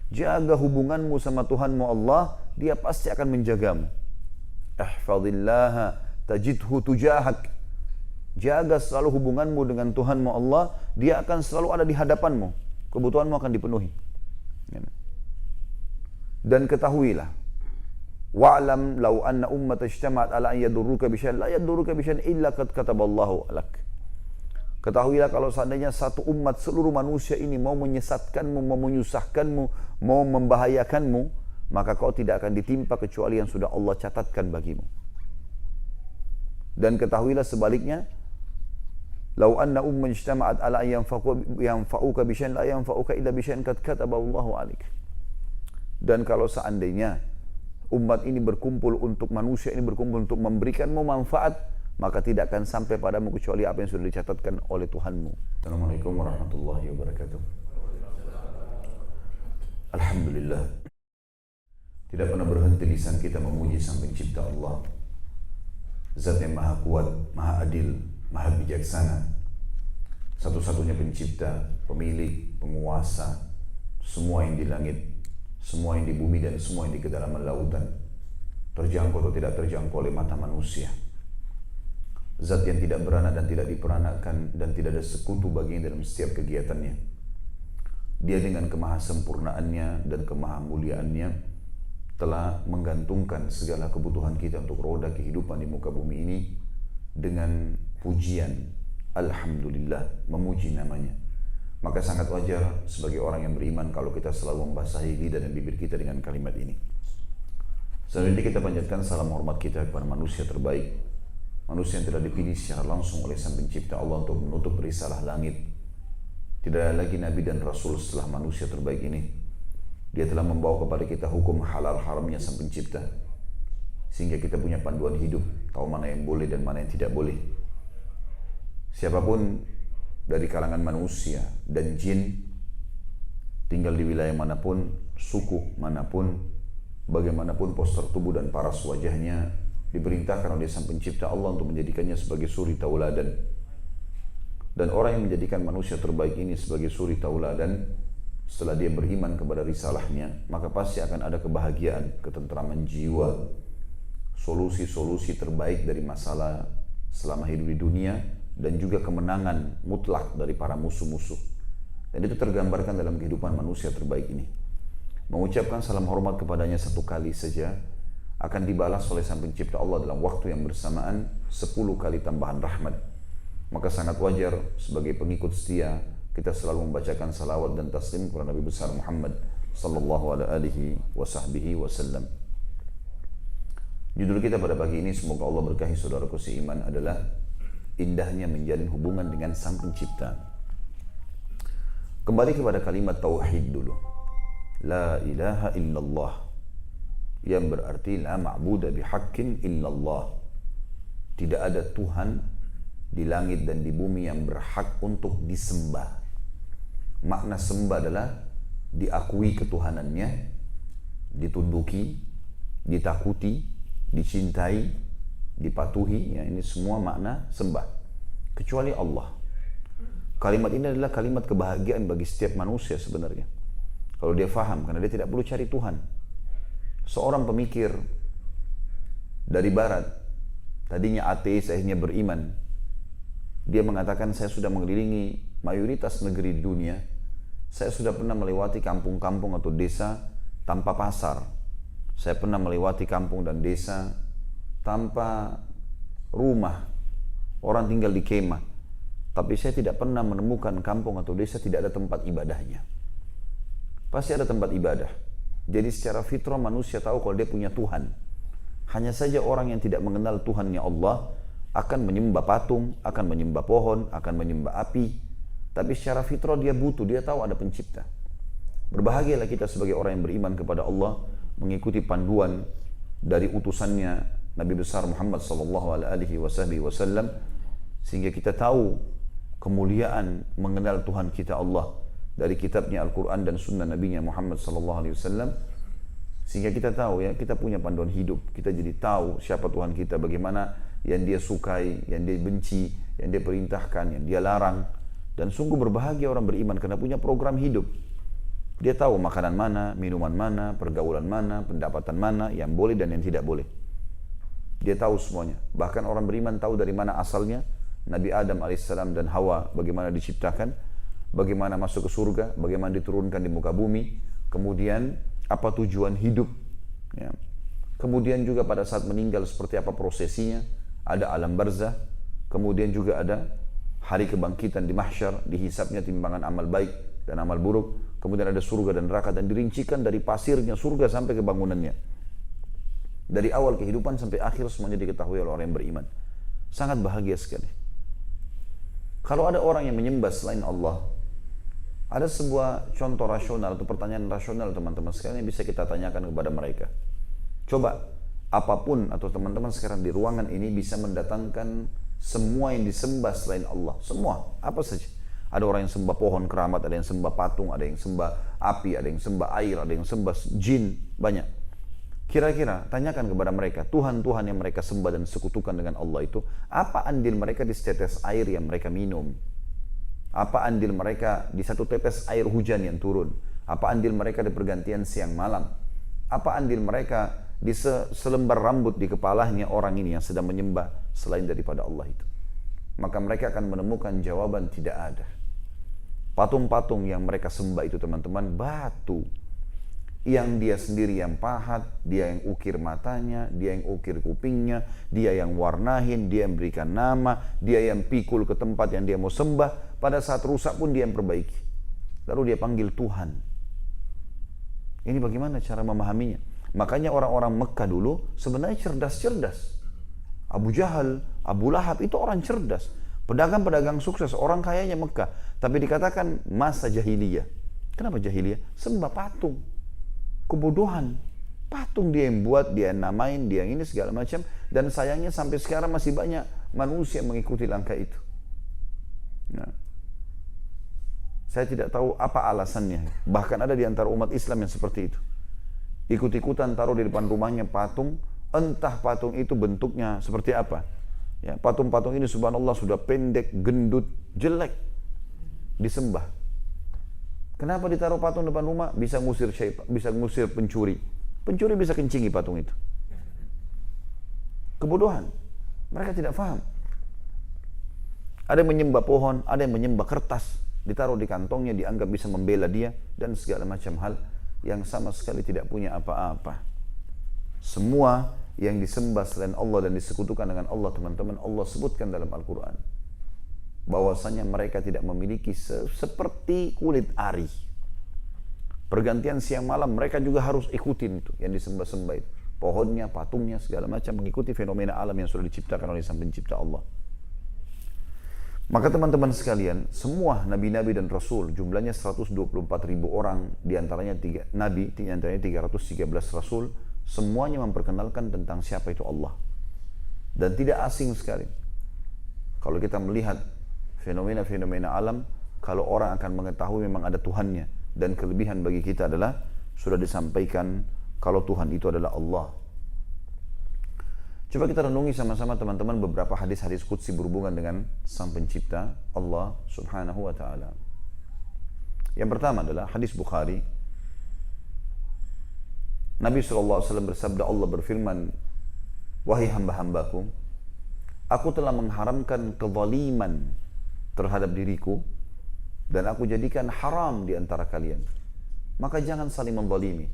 Jaga hubunganmu sama Tuhanmu Allah, dia pasti akan menjagamu. Ihfadillaha tajidhu tujahak. Jaga selalu hubunganmu dengan Tuhanmu Allah, dia akan selalu ada di hadapanmu. Kebutuhanmu akan dipenuhi. Dan ketahuilah, wa'lam law anna ummata ijtama'at ala an yadurruka bi syai'in la yadurruka bi syai'in illa qad kataballahu lak. Ketahuilah kalau seandainya satu umat seluruh manusia ini mau menyesatkanmu, mau menyusahkanmu, mau membahayakanmu, maka kau tidak akan ditimpa kecuali yang sudah Allah catatkan bagimu. Dan ketahuilah sebaliknya, lau anna umman ijtama'at ala yanfa'uka bi syai'in la yanfa'uka illa bi syai'in qad kataballahu alik. Dan kalau seandainya umat ini berkumpul untuk manusia ini berkumpul untuk memberikanmu manfaat, maka tidak akan sampai padamu kecuali apa yang sudah dicatatkan oleh Tuhanmu. Assalamualaikum warahmatullahi wabarakatuh. Alhamdulillah, tidak pernah berhenti lisan kita memuji Sang Pencipta Allah, Zat yang maha kuat, maha adil, maha bijaksana, satu-satunya pencipta, pemilik, penguasa semua yang di langit, semua yang di bumi, dan semua yang di kedalaman lautan, terjangkau atau tidak terjangkau oleh mata manusia. Zat yang tidak beranak dan tidak diperanakan, dan tidak ada sekutu baginya dalam setiap kegiatannya. Dia dengan kemahasempurnaannya dan kemahamuliaannya telah menggantungkan segala kebutuhan kita untuk roda kehidupan di muka bumi ini dengan pujian Alhamdulillah, memuji namanya. Maka sangat wajar sebagai orang yang beriman kalau kita selalu membasahi lidah dan bibir kita dengan kalimat ini. Selanjutnya kita panjatkan salam hormat kita kepada manusia terbaik, manusia yang telah dipilih secara langsung oleh Sang Pencipta Allah untuk menutup risalah langit. Tidak ada lagi Nabi dan Rasul setelah manusia terbaik ini. Dia telah membawa kepada kita hukum halal haramnya Sang Pencipta, sehingga kita punya panduan hidup, tahu mana yang boleh dan mana yang tidak boleh. Siapapun dari kalangan manusia dan jin, tinggal di wilayah manapun, suku manapun, bagaimanapun postur tubuh dan paras wajahnya, diperintahkan oleh Sang Pencipta Allah untuk menjadikannya sebagai suri tauladan. Dan orang yang menjadikan manusia terbaik ini sebagai suri tauladan, setelah dia beriman kepada risalahnya, maka pasti akan ada kebahagiaan, ketentraman jiwa, solusi-solusi terbaik dari masalah selama hidup di dunia, dan juga kemenangan mutlak dari para musuh-musuh. Dan itu tergambarkan dalam kehidupan manusia terbaik ini. Mengucapkan salam hormat kepadanya satu kali saja akan dibalas oleh Sang Pencipta Allah dalam waktu yang bersamaan 10 kali tambahan rahmat. Maka sangat wajar sebagai pengikut setia kita selalu membacakan salawat dan taslim kepada Nabi besar Muhammad sallallahu alaihi wasallam. Judul kita pada pagi ini, semoga Allah berkahi saudaraku seiman, adalah indahnya menjalin hubungan dengan Sang Pencipta. Kembali kepada kalimat tauhid dulu. La ilaha illallah, yang berarti la ma'buda bihaqqin illallah. Tidak ada Tuhan di langit dan di bumi yang berhak untuk disembah. Makna sembah adalah diakui ketuhanannya, ditunduki, ditakuti, dicintai, dipatuhi. Ya, ini semua makna sembah, kecuali Allah. Kalimat ini adalah kalimat kebahagiaan bagi setiap manusia sebenarnya, kalau dia faham, karena dia tidak perlu cari Tuhan. Seorang pemikir dari barat, tadinya ateis, akhirnya beriman. Dia mengatakan, saya sudah mengelilingi mayoritas negeri di dunia, saya sudah pernah melewati kampung-kampung atau desa tanpa pasar, saya pernah melewati kampung dan desa tanpa rumah, orang tinggal di kemah, tapi saya tidak pernah menemukan kampung atau desa tidak ada tempat ibadahnya. Pasti ada tempat ibadah. Jadi secara fitrah manusia tahu kalau dia punya Tuhan. Hanya saja orang yang tidak mengenal Tuhannya Allah akan menyembah patung, akan menyembah pohon, akan menyembah api. Tapi secara fitrah dia butuh, dia tahu ada pencipta. Berbahagialah kita sebagai orang yang beriman kepada Allah, mengikuti panduan dari utusannya Nabi besar Muhammad sallallahu alaihi wasallam, sehingga kita tahu kemuliaan mengenal Tuhan kita Allah dari kitabnya Al-Quran dan sunnah Nabinya Muhammad sallallahu alaihi wasallam, sehingga kita tahu, ya, kita punya panduan hidup. Kita jadi tahu siapa Tuhan kita, bagaimana yang dia sukai, yang dia benci, yang dia perintahkan, yang dia larang. Dan sungguh berbahagia orang beriman karena punya program hidup. Dia tahu makanan mana, minuman mana, pergaulan mana, pendapatan mana yang boleh dan yang tidak boleh. Dia tahu semuanya. Bahkan orang beriman tahu dari mana asalnya Nabi Adam alaihissalam dan Hawa, bagaimana diciptakan, bagaimana masuk ke surga, bagaimana diturunkan di muka bumi, kemudian apa tujuan hidup. Ya. Kemudian juga pada saat meninggal seperti apa prosesinya, ada alam barzah, kemudian juga ada hari kebangkitan di mahsyar, dihisapnya timbangan amal baik dan amal buruk, kemudian ada surga dan neraka, dan dirincikan dari pasirnya surga sampai ke bangunannya. Dari awal kehidupan sampai akhir semuanya diketahui oleh orang yang beriman. Sangat bahagia sekali. Kalau ada orang yang menyembah selain Allah, ada sebuah contoh rasional atau pertanyaan rasional teman-teman sekalian yang bisa kita tanyakan kepada mereka. Coba, apapun atau teman-teman sekarang di ruangan ini bisa mendatangkan semua yang disembah selain Allah. Semua, apa saja. Ada orang yang sembah pohon keramat, ada yang sembah patung, ada yang sembah api, ada yang sembah air, ada yang sembah jin, banyak. Kira-kira tanyakan kepada mereka, Tuhan-Tuhan yang mereka sembah dan sekutukan dengan Allah itu, apa andil mereka di setetes air yang mereka minum? Apa andil mereka di satu tetes air hujan yang turun? Apa andil mereka di pergantian siang malam? Apa andil mereka di selembar rambut di kepalanya orang ini yang sedang menyembah selain daripada Allah itu? Maka mereka akan menemukan jawaban tidak ada. Patung-patung yang mereka sembah itu teman-teman, batu. Yang dia sendiri yang pahat, dia yang ukir matanya, dia yang ukir kupingnya, dia yang warnahin, dia yang berikan nama, dia yang pikul ke tempat yang dia mau sembah. Pada saat rusak pun dia yang perbaiki. Lalu dia panggil Tuhan. Ini bagaimana cara memahaminya? Makanya orang-orang Mekah dulu sebenarnya cerdas-cerdas. Abu Jahal, Abu Lahab itu orang cerdas. Pedagang-pedagang sukses, orang kayanya Mekah. Tapi dikatakan masa jahiliyah. Kenapa jahiliyah? Sembah patung. Kebodohan. Patung dia yang buat, dia yang namain, dia yang ini segala macam. Dan sayangnya sampai sekarang masih banyak manusia mengikuti langkah itu. Nah, saya tidak tahu apa alasannya. Bahkan ada di antara umat Islam yang seperti itu. Ikut-ikutan taruh di depan rumahnya patung, entah patung itu bentuknya seperti apa. Ya, patung-patung ini subhanallah sudah pendek, gendut, jelek, disembah. Kenapa ditaruh patung depan rumah? Bisa ngusir syaitan, bisa ngusir pencuri. Pencuri bisa kencingi patung itu. Kebodohan. Mereka tidak paham. Ada yang menyembah pohon, ada yang menyembah kertas, ditaruh di kantongnya, dianggap bisa membela dia, dan segala macam hal yang sama sekali tidak punya apa-apa. Semua yang disembah selain Allah dan disekutukan dengan Allah, teman-teman, Allah sebutkan dalam Al-Quran bahwasanya mereka tidak memiliki seperti kulit ari. Pergantian siang malam mereka juga harus ikutin itu yang disembah-sembah itu. Pohonnya, patungnya, segala macam, mengikuti fenomena alam yang sudah diciptakan oleh Sang Pencipta Allah. Maka teman-teman sekalian, semua nabi-nabi dan rasul, jumlahnya 124.000 orang, diantaranya 3 nabi, diantaranya 313 rasul, semuanya memperkenalkan tentang siapa itu Allah. Dan tidak asing sekali. Kalau kita melihat fenomena-fenomena alam, kalau orang akan mengetahui memang ada Tuhannya, dan kelebihan bagi kita adalah sudah disampaikan kalau Tuhan itu adalah Allah. Coba kita renungi sama-sama teman-teman beberapa hadis-hadis qudsi berhubungan dengan Sang Pencipta Allah Subhanahu wa taala. Yang pertama adalah hadis Bukhari. Nabi SAW bersabda, Allah berfirman, "Wahai hamba-hambaku, aku telah mengharamkan kezaliman terhadap diriku dan aku jadikan haram di antara kalian. Maka jangan saling menzalimi."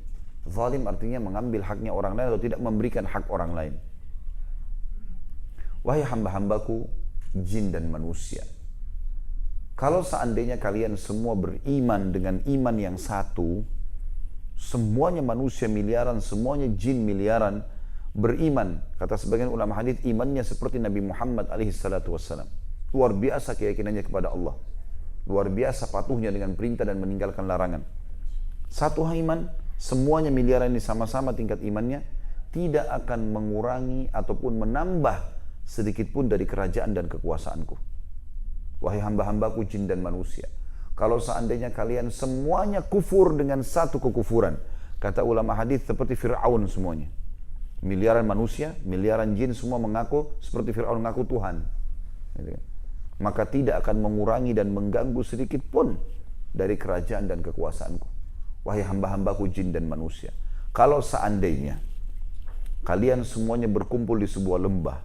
Zalim artinya mengambil haknya orang lain atau tidak memberikan hak orang lain. Wahai hamba-hambaku, jin dan manusia, kalau seandainya kalian semua beriman dengan iman yang satu, semuanya manusia miliaran, semuanya jin miliaran beriman, kata sebagian ulama hadis, imannya seperti Nabi Muhammad alaihissalam. Luar biasa keyakinannya kepada Allah, luar biasa patuhnya dengan perintah dan meninggalkan larangan. Satu iman, semuanya miliaran ini sama-sama tingkat imannya, tidak akan mengurangi ataupun menambah sedikit pun dari kerajaan dan kekuasaanku. Wahai hamba-hambaku jin dan manusia, kalau seandainya kalian semuanya kufur dengan satu kekufuran, kata ulama hadis seperti Fir'aun semuanya. Miliaran manusia, miliaran jin semua mengaku seperti Fir'aun mengaku Tuhan. Maka tidak akan mengurangi dan mengganggu sedikit pun dari kerajaan dan kekuasaanku. wahai hamba-hambaku jin dan manusia, kalau seandainya kalian semuanya berkumpul di sebuah lembah,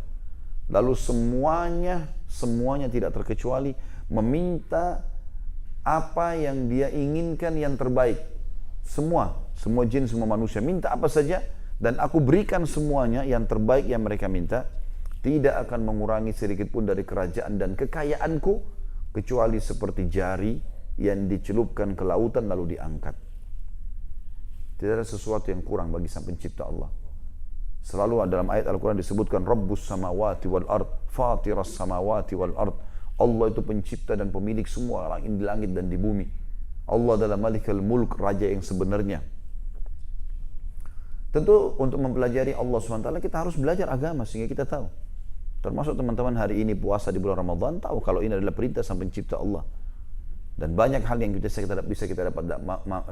lalu semuanya tidak terkecuali meminta apa yang dia inginkan yang terbaik. Semua jin, semua manusia minta apa saja dan aku berikan semuanya yang terbaik yang mereka minta, tidak akan mengurangi sedikit pun dari kerajaan dan kekayaanku kecuali seperti jari yang dicelupkan ke lautan lalu diangkat. Tidak ada sesuatu yang kurang bagi sang pencipta Allah. Selalu dalam ayat Al-Quran disebutkan Rabbus samawati wal ard, fatiras samawati wal ard. Allah itu pencipta dan pemilik semua langit di langit dan di bumi. Allah adalah Malikul Mulk, raja yang sebenarnya. Tentu untuk mempelajari Allah SWT kita harus belajar agama sehingga kita tahu. Termasuk teman-teman hari ini puasa di bulan Ramadan tahu kalau ini adalah perintah sang pencipta Allah. Dan banyak hal yang bisa kita dapat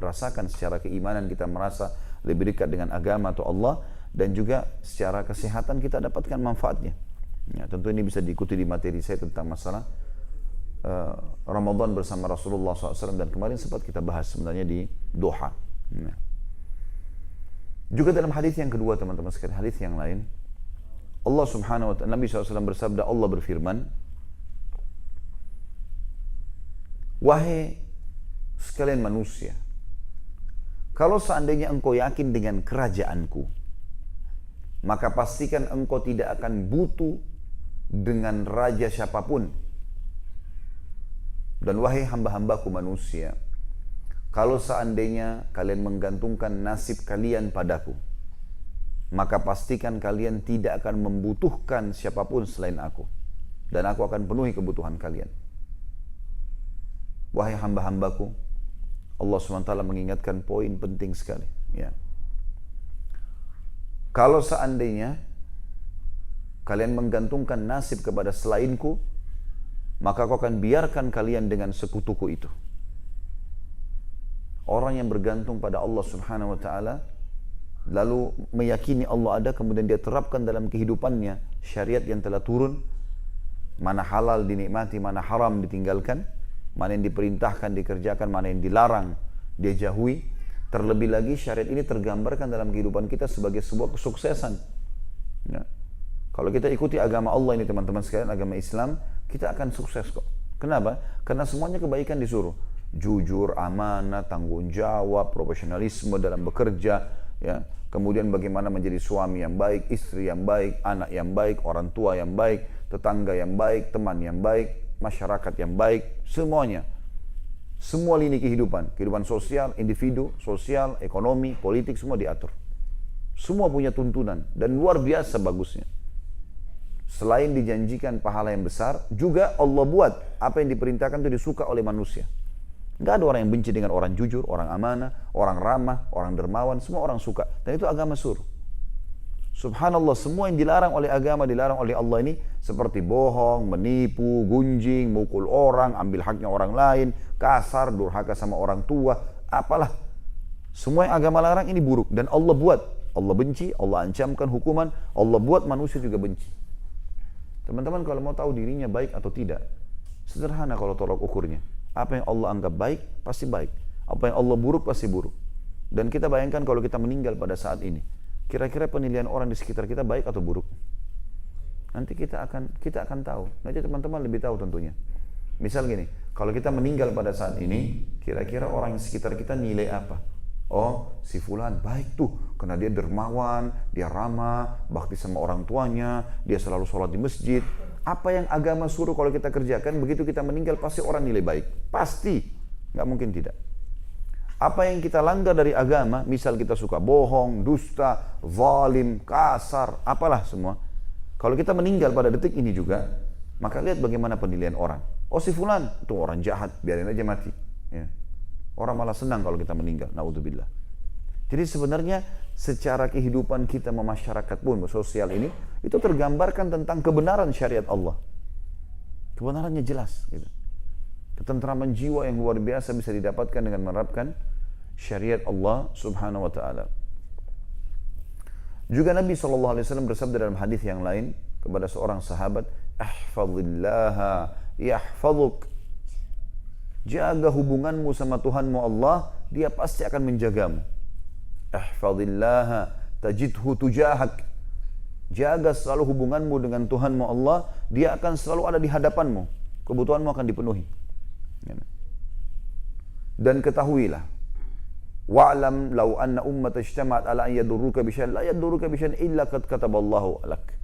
rasakan secara keimanan, kita merasa lebih dekat dengan agama atau Allah, dan juga secara kesehatan kita dapatkan manfaatnya. Ya, tentu ini bisa diikuti di materi saya tentang masalah Ramadan bersama Rasulullah SAW, dan kemarin sempat kita bahas sebenarnya di Doha. Ya. Juga dalam hadis yang kedua teman-teman sekalian, hadis yang lain, Allah Subhanahu wa Ta'ala, Nabi SAW bersabda, Allah berfirman, wahai sekalian manusia, kalau seandainya engkau yakin dengan kerajaanku, maka pastikan engkau tidak akan butuh dengan raja siapapun. Dan wahai hamba-hambaku manusia, kalau seandainya kalian menggantungkan nasib kalian padaku, maka pastikan kalian tidak akan membutuhkan siapapun selain aku, dan aku akan penuhi kebutuhan kalian. Wahai hamba-hambaku, Allah SWT mengingatkan poin penting sekali. Ya. Kalau seandainya kalian menggantungkan nasib kepada selainku, maka aku akan biarkan kalian dengan sekutuku itu. Orang yang bergantung pada Allah Subhanahu wa Ta'ala, lalu meyakini Allah ada, kemudian dia terapkan dalam kehidupannya syariat yang telah turun, mana halal dinikmati, mana haram ditinggalkan, mana yang diperintahkan dikerjakan, mana yang dilarang dia jauhi. Terlebih lagi syariat ini tergambarkan dalam kehidupan kita sebagai sebuah kesuksesan. Ya. Kalau kita ikuti agama Allah ini teman-teman sekalian, agama Islam, kita akan sukses kok. Kenapa? Karena semuanya kebaikan disuruh. Jujur, amanah, tanggung jawab, profesionalisme dalam bekerja, ya. Kemudian bagaimana menjadi suami yang baik, istri yang baik, anak yang baik, orang tua yang baik, tetangga yang baik, teman yang baik, masyarakat yang baik, semuanya. Semua lini kehidupan sosial, individu, sosial, ekonomi, politik, semua diatur. Semua punya tuntunan dan luar biasa bagusnya. Selain dijanjikan pahala yang besar, juga Allah buat apa yang diperintahkan itu disuka oleh manusia. Gak ada orang yang benci dengan orang jujur, orang amanah, orang ramah, orang dermawan, semua orang suka. Dan itu agama suruh. Subhanallah, semua yang dilarang oleh agama, dilarang oleh Allah ini, seperti bohong, menipu, gunjing, mukul orang, ambil haknya orang lain, kasar, durhaka sama orang tua, apalah. Semua yang agama larang ini buruk, dan Allah buat. Allah benci, Allah ancamkan hukuman, Allah buat manusia juga benci. Teman-teman kalau mau tahu dirinya baik atau tidak, sederhana kalau tolak ukurnya. Apa yang Allah anggap baik, pasti baik. Apa yang Allah buruk, pasti buruk. Dan kita bayangkan kalau kita meninggal pada saat ini, kira-kira penilaian orang di sekitar kita baik atau buruk? Nanti kita akan tahu. Nanti teman-teman lebih tahu tentunya. Misal gini, kalau kita meninggal pada saat ini, kira-kira orang di sekitar kita nilai apa? Oh, si fulan baik tuh, karena dia dermawan, dia ramah, bakti sama orang tuanya, dia selalu sholat di masjid. Apa yang agama suruh kalau kita kerjakan, begitu kita meninggal pasti orang nilai baik. Pasti, nggak mungkin tidak. Apa yang kita langgar dari agama, misal kita suka bohong, dusta, zalim, kasar, apalah semua. Kalau kita meninggal pada detik ini juga, maka lihat bagaimana penilaian orang. Oh si fulan, itu orang jahat, biarin aja mati. Ya. Orang malah senang kalau kita meninggal, naudzubillah. Jadi sebenarnya secara kehidupan kita memasyarakat pun, sosial ini, itu tergambarkan tentang kebenaran syariat Allah. Kebenarannya jelas. Gitu. Ketentraman jiwa yang luar biasa bisa didapatkan dengan menerapkan syariat Allah Subhanahu wa Ta'ala. Juga Nabi SAW bersabda dalam hadis yang lain kepada seorang sahabat, "Ihfazillaha yahfazuk." Jaga hubunganmu sama Tuhanmu Allah, dia pasti akan menjagamu. Ihfadillaha tajidhu tujahak. Jaga selalu hubunganmu dengan Tuhanmu Allah, dia akan selalu ada di hadapanmu. Kebutuhanmu akan dipenuhi. Dan ketahuilah, wa'lam law anna ummata ijtama'at ala an yadurruka bi syai'in la yadurruka bi syai'in illa qad kataballahu lak.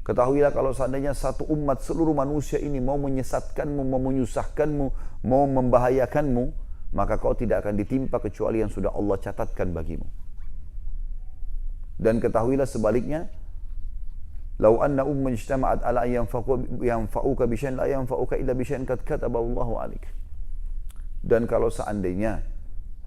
Ketahuilah kalau seandainya satu umat seluruh manusia ini mau menyesatkanmu, mau menyusahkanmu, mau membahayakanmu, maka kau tidak akan ditimpa kecuali yang sudah Allah catatkan bagimu. Dan ketahuilah sebaliknya, lau anna umman ijtama'at ala an yanfa'uka bi syai'in la yanfa'uka illa bi syai'in qad kataballahu 'alaik. Dan kalau seandainya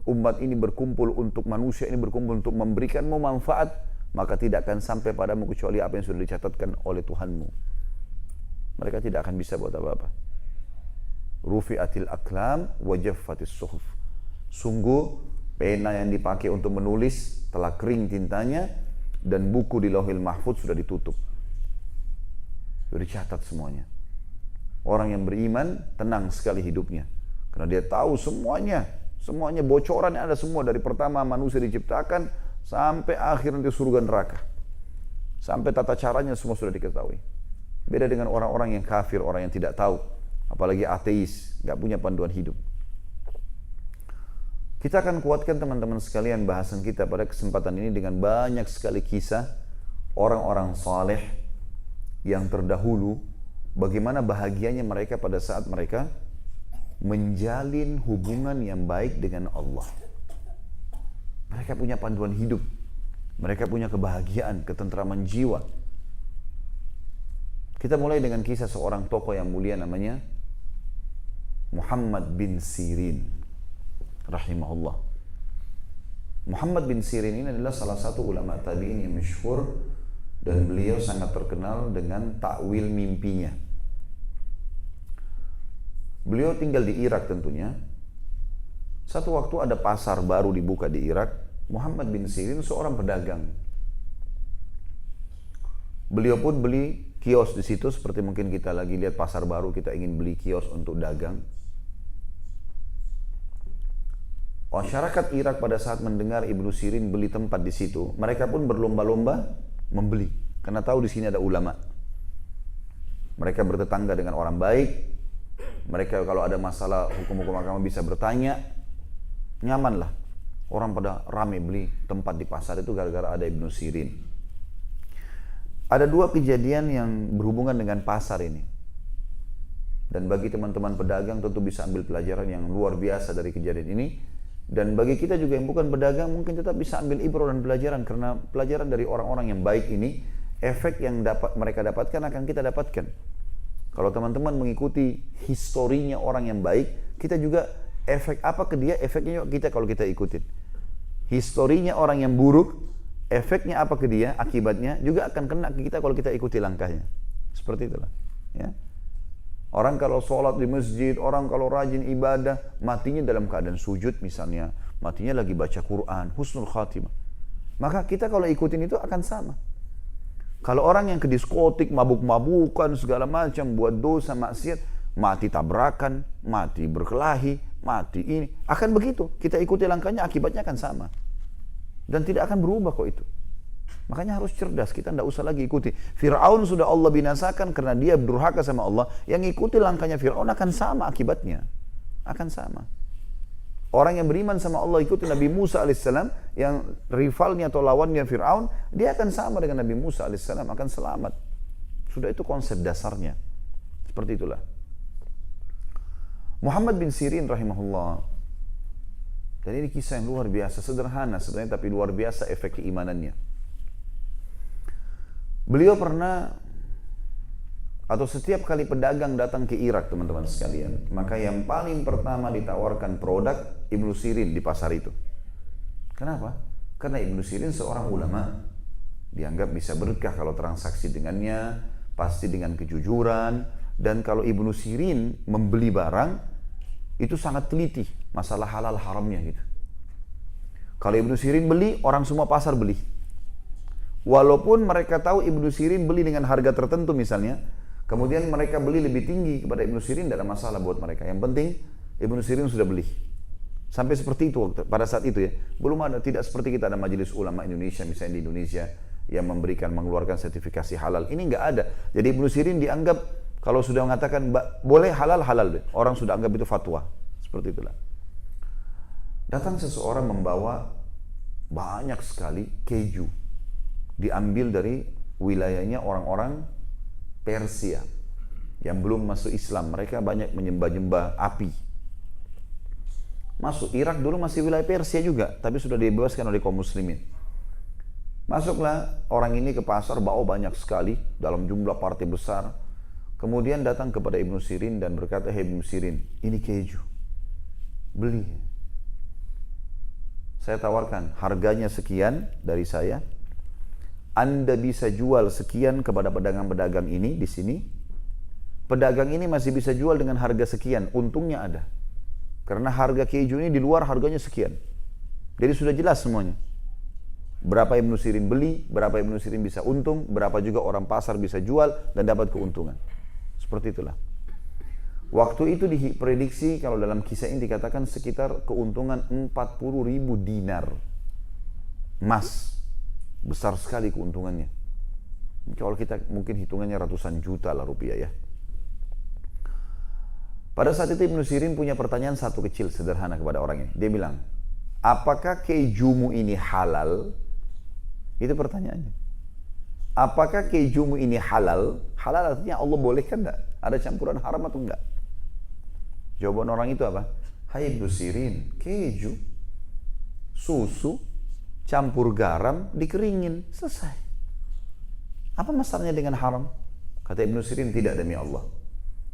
umat ini berkumpul untuk manusia ini berkumpul untuk memberikanmu manfaat, maka tidak akan sampai padamu kecuali apa yang sudah dicatatkan oleh Tuhanmu. Mereka tidak akan bisa buat apa-apa. Rufi'atil aqlam wa jaffatis suhuf. Sungguh pena yang dipakai untuk menulis telah kering tintanya, dan buku di Lauhil Mahfuz sudah ditutup. Sudah dicatat semuanya. Orang yang beriman tenang sekali hidupnya, karena dia tahu semuanya bocoran yang ada semua dari pertama manusia diciptakan sampai akhir nanti surga neraka. Sampai tata caranya semua sudah diketahui. Beda dengan orang-orang yang kafir, orang yang tidak tahu, apalagi ateis, nggak punya panduan hidup. Kita akan kuatkan teman-teman sekalian bahasan kita pada kesempatan ini dengan banyak sekali kisah orang-orang saleh yang terdahulu, bagaimana bahagianya mereka pada saat mereka menjalin hubungan yang baik dengan Allah. Mereka punya panduan hidup, mereka punya kebahagiaan, ketentraman jiwa. Kita mulai dengan kisah seorang tokoh yang mulia namanya Muhammad bin Sirin rahimahullah. Muhammad bin Sirin ini adalah salah satu ulama tabi'in yang masyhur, dan beliau sangat terkenal dengan takwil mimpinya. Beliau tinggal di Irak tentunya. Satu waktu ada pasar baru dibuka di Irak. Muhammad bin Sirin seorang pedagang. Beliau pun beli kios di situ, seperti mungkin kita lagi lihat pasar baru, kita ingin beli kios untuk dagang. Masyarakat Irak pada saat mendengar Ibnu Sirin beli tempat di situ, mereka pun berlomba-lomba membeli, karena tahu di sini ada ulama. Mereka bertetangga dengan orang baik. Mereka kalau ada masalah hukum-hukum agama bisa bertanya, nyaman lah. Orang pada rame beli tempat di pasar itu gara-gara ada Ibnu Sirin. Ada dua kejadian yang berhubungan dengan pasar ini. Dan bagi teman-teman pedagang tentu bisa ambil pelajaran yang luar biasa dari kejadian ini. Dan bagi kita juga yang bukan pedagang mungkin tetap bisa ambil ibrah dan pelajaran, karena pelajaran dari orang-orang yang baik ini, efek yang mereka dapatkan akan kita dapatkan. Kalau teman-teman mengikuti historinya orang yang baik, kita juga efek apa ke dia, efeknya juga kita kalau kita ikutin. Historinya orang yang buruk, efeknya apa ke dia, akibatnya juga akan kena ke kita kalau kita ikuti langkahnya. Seperti itulah. Ya. Orang kalau sholat di masjid, orang kalau rajin ibadah, matinya dalam keadaan sujud misalnya, matinya lagi baca Quran, husnul khatimah. Maka kita kalau ikutin itu akan sama. Kalau orang yang ke diskotik, mabuk-mabukan, segala macam, buat dosa, maksiat, mati tabrakan, mati berkelahi, mati ini, akan begitu. Kita ikuti langkahnya, akibatnya akan sama. Dan tidak akan berubah kok itu. Makanya harus cerdas, kita tidak usah lagi ikuti. Fir'aun sudah Allah binasakan karena dia durhaka sama Allah. Yang ikuti langkahnya Fir'aun akan sama akibatnya. Akan sama. Orang yang beriman sama Allah ikuti Nabi Musa alaihissalam, yang rivalnya atau lawannya Fir'aun, dia akan sama dengan Nabi Musa alaihissalam, akan selamat. Sudah itu konsep dasarnya. Seperti itulah. Muhammad bin Sirin rahimahullah. Dan ini kisah yang luar biasa, sederhana sebenarnya tapi luar biasa efek keimanannya. Beliau pernah, atau setiap kali pedagang datang ke Irak teman-teman sekalian, maka yang paling pertama ditawarkan produk Ibnu Sirin di pasar itu. Kenapa? Karena Ibnu Sirin seorang ulama, dianggap bisa berkah kalau transaksi dengannya, pasti dengan kejujuran. Dan kalau Ibnu Sirin membeli barang, itu sangat teliti masalah halal haramnya gitu. Kalau Ibnu Sirin beli, orang semua pasar beli. Walaupun mereka tahu Ibnu Sirin beli dengan harga tertentu misalnya, kemudian mereka beli lebih tinggi kepada Ibnu Sirin, tidak ada masalah buat mereka. Yang penting Ibnu Sirin sudah beli. Sampai seperti itu pada saat itu ya. Belum ada, tidak seperti kita ada majelis ulama Indonesia misalnya di Indonesia yang mengeluarkan sertifikasi halal. Ini nggak ada. Jadi Ibnu Sirin dianggap kalau sudah mengatakan boleh halal, halal deh. Orang sudah anggap itu fatwa. Seperti itulah. Datang seseorang membawa banyak sekali keju. Diambil dari wilayahnya orang-orang Persia yang belum masuk Islam. Mereka banyak menyembah-nyembah api. Masuk Irak dulu masih wilayah Persia juga, tapi sudah dibebaskan oleh kaum muslimin. Masuklah orang ini ke pasar, bawa banyak sekali dalam jumlah partai besar. Kemudian datang kepada Ibnu Sirin dan berkata, "Hei Ibnu Sirin, ini keju. Beli. Saya tawarkan harganya sekian dari saya. Anda bisa jual sekian kepada pedagang-pedagang ini di sini. Pedagang ini masih bisa jual dengan harga sekian, untungnya ada. Karena harga keju ini di luar harganya sekian. Jadi sudah jelas semuanya. Berapa Ibnu Sirin beli, berapa Ibnu Sirin bisa untung, berapa juga orang pasar bisa jual dan dapat keuntungan. Seperti itulah. Waktu itu diprediksi kalau dalam kisah ini dikatakan sekitar keuntungan 40.000 dinar. Emas. Besar sekali keuntungannya. Kalau kita mungkin hitungannya ratusan juta lah rupiah ya. Pada saat itu Ibnu Sirin punya pertanyaan satu kecil sederhana kepada orang ini. Dia bilang, apakah kejumu ini halal? Itu pertanyaannya. Apakah kejumu ini halal? Halal artinya Allah bolehkan enggak? Ada campuran haram atau enggak? Jawaban orang itu apa? Hai Ibnu Sirin, keju, susu, campur garam, dikeringin, selesai. Apa masalahnya dengan haram? Kata Ibnu Sirin, tidak demi Allah.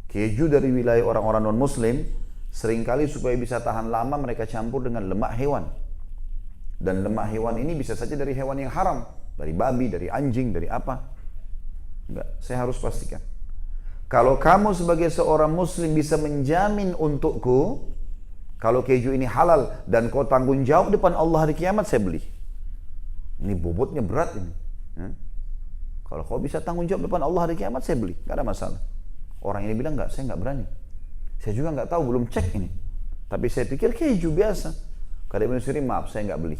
Keju dari wilayah orang-orang non-muslim, seringkali supaya bisa tahan lama mereka campur dengan lemak hewan. Dan lemak hewan ini bisa saja dari hewan yang haram. Dari babi, dari anjing, dari apa. Enggak, saya harus pastikan. Kalau kamu sebagai seorang muslim bisa menjamin untukku, kalau keju ini halal dan kau tanggung jawab depan Allah hari kiamat, saya beli. Ini bobotnya berat ini. Kalau kau bisa tanggung jawab depan Allah hari kiamat, saya beli. Enggak ada masalah. Orang ini bilang, enggak, saya enggak berani. Saya juga enggak tahu, belum cek ini. Tapi saya pikir keju biasa. Kata Ibnu Sirin, maaf, saya enggak beli.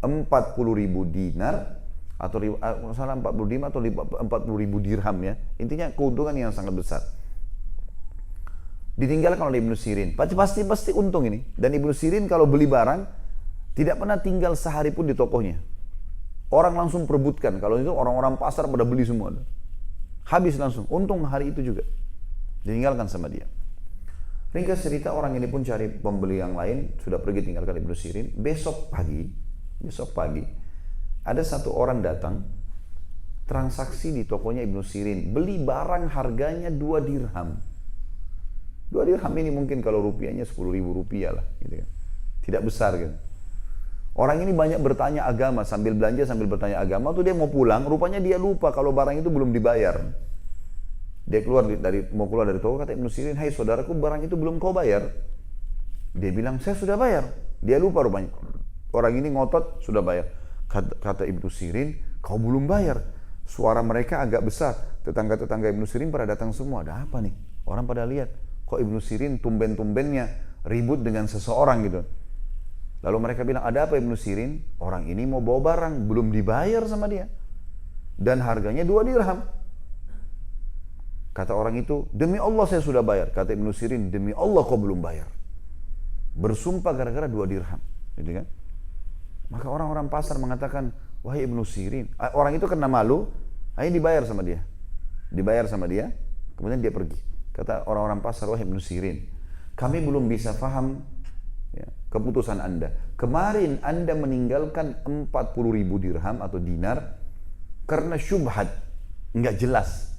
40.000 dinar, atau salah 45 atau 40.000 dirham ya. Intinya keuntungan yang sangat besar. Ditinggalkan oleh Ibnu Sirin. Pasti untung ini. Dan Ibnu Sirin kalau beli barang, tidak pernah tinggal sehari pun di tokonya. Orang langsung perebutkan. Kalau itu orang-orang pasar pada beli semua. Habis langsung. Untung hari itu juga. Ditinggalkan sama dia. Ringkas cerita, orang ini pun cari pembeli yang lain, sudah pergi tinggalkan Ibnu Sirin. Besok pagi, ada satu orang datang, transaksi di tokonya Ibnu Sirin, beli barang harganya 2 dirham. 2 dirham ini mungkin kalau rupiahnya 10.000 rupiah lah, gitu kan. Tidak besar gitu. Orang ini banyak bertanya agama, sambil belanja sambil bertanya agama, tuh dia mau pulang, rupanya dia lupa kalau barang itu belum dibayar. Dia mau keluar dari toko, kata Ibnu Sirin, "Hai saudaraku, barang itu belum kau bayar." Dia bilang, "Saya sudah bayar." Dia lupa rupanya. Orang ini ngotot, sudah bayar. Kata Ibnu Sirin, "Kau belum bayar." Suara mereka agak besar. Tetangga-tetangga Ibnu Sirin pada datang semua. Ada apa nih? Orang pada lihat, kok Ibnu Sirin tumben-tumbennya ribut dengan seseorang gitu. Lalu mereka bilang, "Ada apa Ibnu Sirin?" Orang ini mau bawa barang, belum dibayar sama dia. Dan harganya 2 dirham. Kata orang itu, "Demi Allah saya sudah bayar." Kata Ibnu Sirin, "Demi Allah kau belum bayar." Bersumpah gara-gara 2 dirham. Gitu kan? Maka orang-orang pasar mengatakan, "Wahai Ibnu Sirin." Orang itu kena malu, akhirnya dibayar sama dia. Dibayar sama dia, kemudian dia pergi. Kata orang-orang pasar, "Wahai Ibnu Sirin, kami belum bisa paham ya, keputusan Anda. Kemarin Anda meninggalkan 40.000 dirham atau dinar karena syubhat, enggak jelas.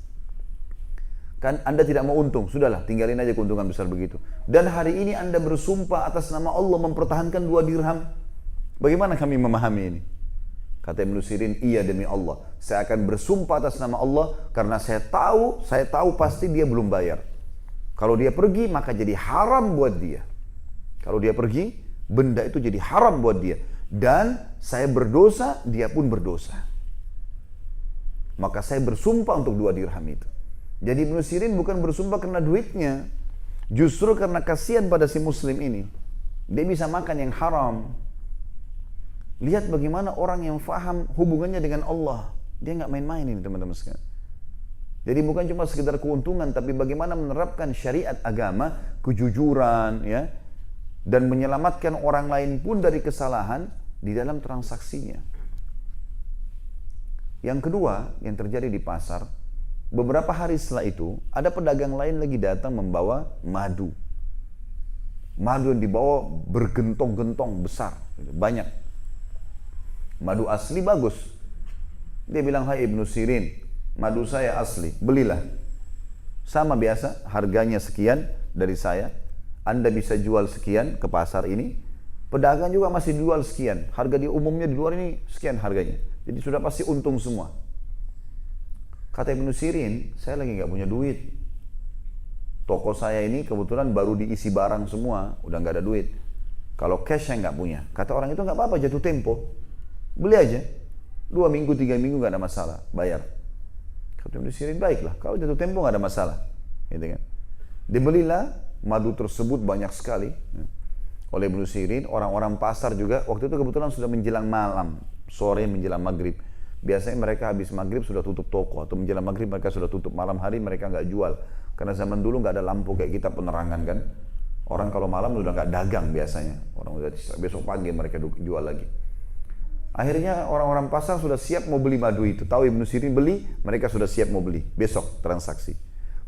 Kan Anda tidak mau untung, sudahlah tinggalin aja keuntungan besar begitu. Dan hari ini Anda bersumpah atas nama Allah mempertahankan 2 dirham. Bagaimana kami memahami ini?" Kata Ibnu Sirin, "Iya demi Allah, saya akan bersumpah atas nama Allah karena saya tahu pasti dia belum bayar. Kalau dia pergi maka jadi haram buat dia. Kalau dia pergi, benda itu jadi haram buat dia. Dan saya berdosa, dia pun berdosa. Maka saya bersumpah untuk 2 dirham itu." Jadi Ibnu Sirin bukan bersumpah karena duitnya. Justru karena kasihan pada si muslim ini, dia bisa makan yang haram. Lihat bagaimana orang yang faham hubungannya dengan Allah. Dia nggak main-main ini teman-teman sekalian. Jadi bukan cuma sekedar keuntungan, tapi bagaimana menerapkan syariat agama, kejujuran, ya, dan menyelamatkan orang lain pun dari kesalahan di dalam transaksinya. Yang kedua yang terjadi di pasar, beberapa hari setelah itu ada pedagang lain lagi datang membawa madu. Madu yang dibawa bergentong-gentong besar, banyak. Madu asli bagus. Dia bilang, "Hai Ibnu Sirin, madu saya asli, belilah. Sama biasa, harganya sekian dari saya. Anda bisa jual sekian ke pasar ini. Pedagang juga masih jual sekian. Harga di umumnya di luar ini sekian harganya. Jadi sudah pasti untung semua." Kata Ibnu Sirin, "Saya lagi nggak punya duit. Toko saya ini kebetulan baru diisi barang semua, udah nggak ada duit. Kalau cash saya nggak punya." Kata orang itu, "Nggak apa-apa, jatuh tempo. Beli aja. 2 minggu, 3 minggu nggak ada masalah, bayar." Kata Ibnu Sirin, "Baiklah, kalau jatuh tempo nggak ada masalah." Gitu kan. Dibelilah madu tersebut banyak sekali oleh Ibnu Sirin. Orang-orang pasar juga waktu itu kebetulan sudah menjelang malam, sore menjelang maghrib. Biasanya mereka habis maghrib sudah tutup toko, atau menjelang maghrib mereka sudah tutup. Malam hari mereka nggak jual, karena zaman dulu nggak ada lampu kayak kita penerangan kan. Orang kalau malam sudah nggak dagang biasanya, orang udah besok pagi mereka jual lagi. Akhirnya orang-orang pasar sudah siap mau beli madu itu. Tahu Ibnu Sirin beli, mereka sudah siap mau beli. Besok transaksi.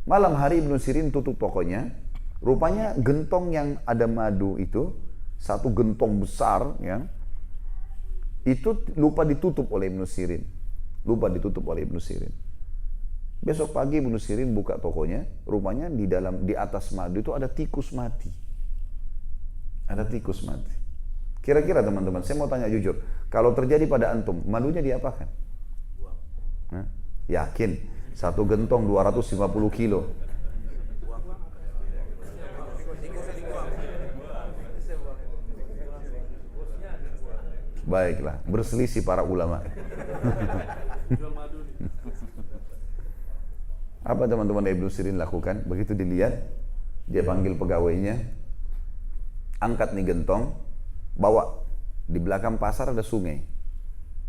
Malam hari Ibnu Sirin tutup tokonya. Rupanya gentong yang ada madu itu, satu gentong besar, ya, itu lupa ditutup oleh Ibnu Sirin. Lupa ditutup oleh Ibnu Sirin. Besok pagi Ibnu Sirin buka tokonya, rupanya di atas madu itu ada tikus mati. Ada tikus mati. Kira-kira teman-teman, saya mau tanya jujur, kalau terjadi pada antum, madunya diapakan? Buang. Yakin? Satu gentong 250 kilo. Baiklah, berselisih para ulama. Apa teman-teman Ibnu Sirin lakukan? Begitu dilihat, dia panggil pegawainya, angkat nih gentong, bawa. Di belakang pasar ada sungai.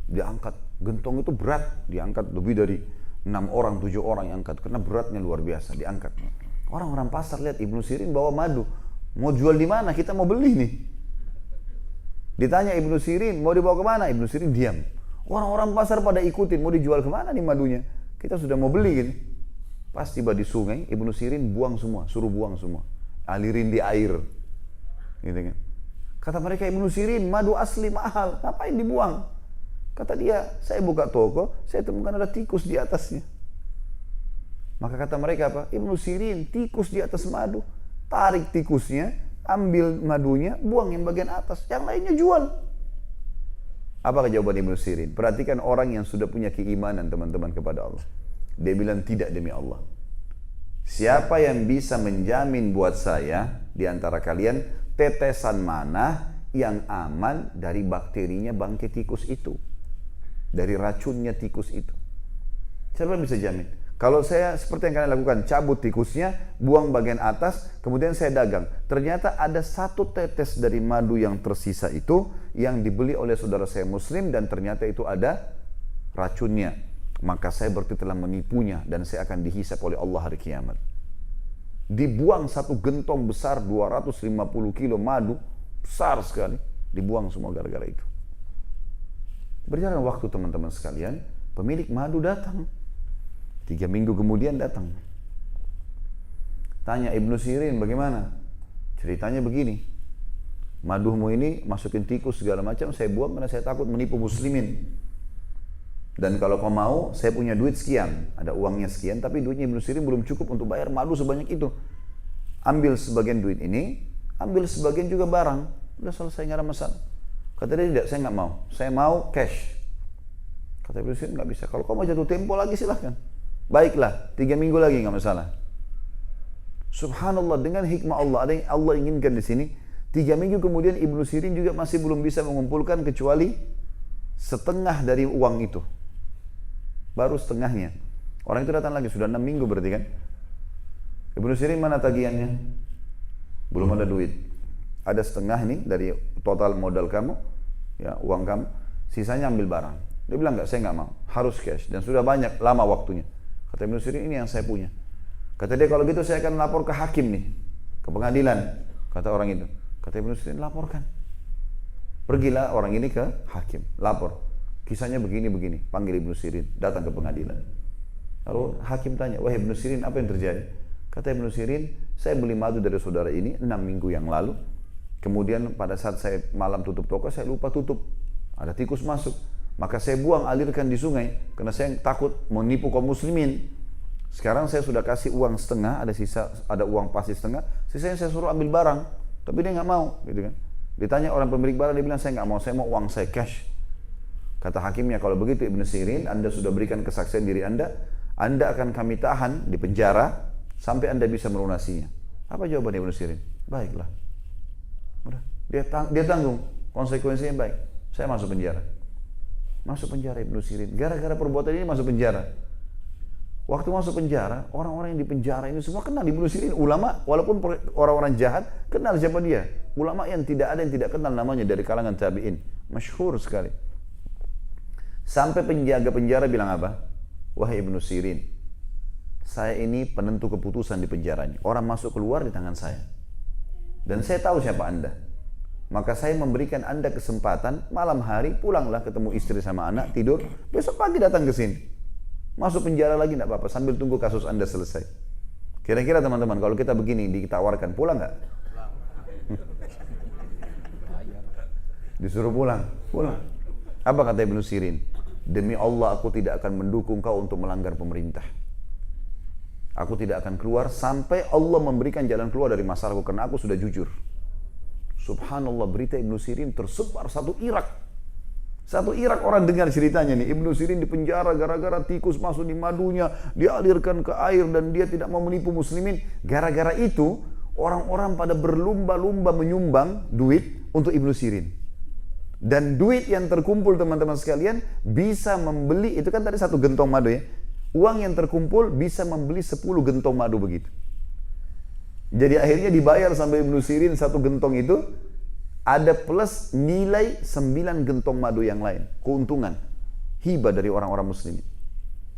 Dia angkat. Gentong itu berat. Diangkat lebih dari 6 orang, 7 orang yang angkat. Karena beratnya luar biasa. Diangkat. Orang-orang pasar lihat Ibnu Sirin bawa madu. Mau jual di mana? Kita mau beli nih. Ditanya Ibnu Sirin, mau dibawa kemana? Ibnu Sirin diam. Orang-orang pasar pada ikutin. Mau dijual kemana nih madunya? Kita sudah mau beli gini. Pas tiba di sungai, Ibnu Sirin buang semua. Suruh buang semua. Alirin di air. Gitu kan. Kata mereka, Ibnu Sirin, madu asli mahal, ngapain dibuang? Kata dia, saya buka toko, saya temukan ada tikus di atasnya. Maka kata mereka apa? Ibnu Sirin, tikus di atas madu. Tarik tikusnya, ambil madunya, buang yang bagian atas, yang lainnya jual. Apa jawaban Ibnu Sirin? Perhatikan orang yang sudah punya keimanan teman-teman kepada Allah. Dia bilang, tidak demi Allah. Siapa yang bisa menjamin buat saya, di antara kalian, tetesan mana yang aman dari bakterinya bangkai tikus itu, dari racunnya tikus itu? Siapa bisa jamin? Kalau saya seperti yang kalian lakukan, cabut tikusnya, buang bagian atas, kemudian saya dagang, ternyata ada satu tetes dari madu yang tersisa itu yang dibeli oleh saudara saya muslim dan ternyata itu ada racunnya, maka saya berarti telah menipunya dan saya akan dihisap oleh Allah hari kiamat. Dibuang satu gentong besar 250 kilo madu besar sekali, dibuang semua gara-gara itu. Berjalan waktu teman-teman sekalian, pemilik madu datang. 3 minggu kemudian datang. Tanya Ibnu Sirin, bagaimana? Ceritanya begini, madumu ini masukin tikus segala macam, saya buang karena saya takut menipu muslimin. Dan kalau kau mau, saya punya duit sekian, ada uangnya sekian, tapi duitnya Ibnu Sirin belum cukup untuk bayar madu sebanyak itu. Ambil sebagian duit ini, ambil sebagian juga barang, udah selesai, nggak ada masalah. Kata dia, tidak, saya nggak mau, saya mau cash. Kata Ibnu Sirin, nggak bisa, kalau kau mau jatuh tempo lagi silahkan. Baiklah, 3 minggu lagi nggak masalah. Subhanallah, dengan hikmah Allah, ada yang Allah inginkan di sini. 3 minggu kemudian Ibnu Sirin juga masih belum bisa mengumpulkan kecuali setengah dari uang itu. Baru setengahnya. Orang itu datang lagi, sudah 6 minggu berarti kan. Ibnu Sirin, mana tagihannya? belum ada duit. Ada setengah ini dari total modal kamu, ya uang kamu, sisanya ambil barang. Dia bilang enggak, saya enggak mau, harus cash. Dan sudah banyak, lama waktunya. Kata Ibnu Sirin, ini yang saya punya. Kata dia, kalau gitu saya akan lapor ke hakim nih, ke pengadilan. Kata orang itu. Kata Ibnu Sirin, laporkan. Pergilah orang ini ke hakim, lapor. Kisahnya begini-begini, panggil Ibnu Sirin, datang ke pengadilan. Lalu hakim tanya, wahai Ibnu Sirin, apa yang terjadi? Kata Ibnu Sirin, saya beli madu dari saudara ini 6 minggu yang lalu. Kemudian pada saat saya malam tutup toko, saya lupa tutup. Ada tikus masuk. Maka saya buang, alirkan di sungai. Karena saya takut menipu kaum muslimin. Sekarang saya sudah kasih uang setengah, ada sisa, ada uang pasti setengah. Sisanya saya suruh ambil barang. Tapi dia nggak mau, gitu kan. Ditanya orang pemilik barang, dia bilang saya nggak mau, saya mau uang saya cash. Kata hakimnya, kalau begitu Ibnu Sirin, Anda sudah berikan kesaksian diri Anda akan kami tahan di penjara sampai Anda bisa melunasinya. Apa jawaban Ibnu Sirin? Baiklah. Udah, dia tanggung konsekuensinya, baik. Saya masuk penjara. Masuk penjara Ibnu Sirin. Gara-gara perbuatan ini masuk penjara. Waktu masuk penjara, orang-orang yang di penjara ini semua kenal Ibnu Sirin. Ulama, walaupun orang-orang jahat, kenal siapa dia. Ulama yang tidak ada yang tidak kenal namanya dari kalangan tabi'in. Masyhur sekali. Sampai penjaga penjara bilang apa? Wahai Ibnu Sirin, saya ini penentu keputusan di penjaranya. Orang masuk keluar di tangan saya. Dan saya tahu siapa Anda. Maka saya memberikan Anda kesempatan, malam hari pulanglah ketemu istri sama anak, tidur. Besok pagi datang ke sini. Masuk penjara lagi tidak apa-apa, sambil tunggu kasus Anda selesai. Kira-kira teman-teman, kalau kita begini ditawarkan, pulang nggak? Disuruh pulang, pulang. Apa kata Ibnu Sirin? Demi Allah aku tidak akan mendukung kau untuk melanggar pemerintah. Aku tidak akan keluar sampai Allah memberikan jalan keluar dari masalahku, karena aku sudah jujur. Subhanallah, berita Ibnu Sirin tersebar satu Irak. Satu Irak orang dengar ceritanya nih. Ibnu Sirin di penjara gara-gara tikus masuk di madunya, dialirkan ke air dan dia tidak mau menipu muslimin. Gara-gara itu orang-orang pada berlumba-lumba menyumbang duit untuk Ibnu Sirin. Dan duit yang terkumpul teman-teman sekalian bisa membeli, itu kan tadi 1 gentong madu ya. Uang yang terkumpul bisa membeli 10 gentong madu begitu. Jadi akhirnya dibayar sampai Ibnu Sirin 1 gentong itu ada plus nilai 9 gentong madu yang lain. Keuntungan, hibah dari orang-orang muslimin.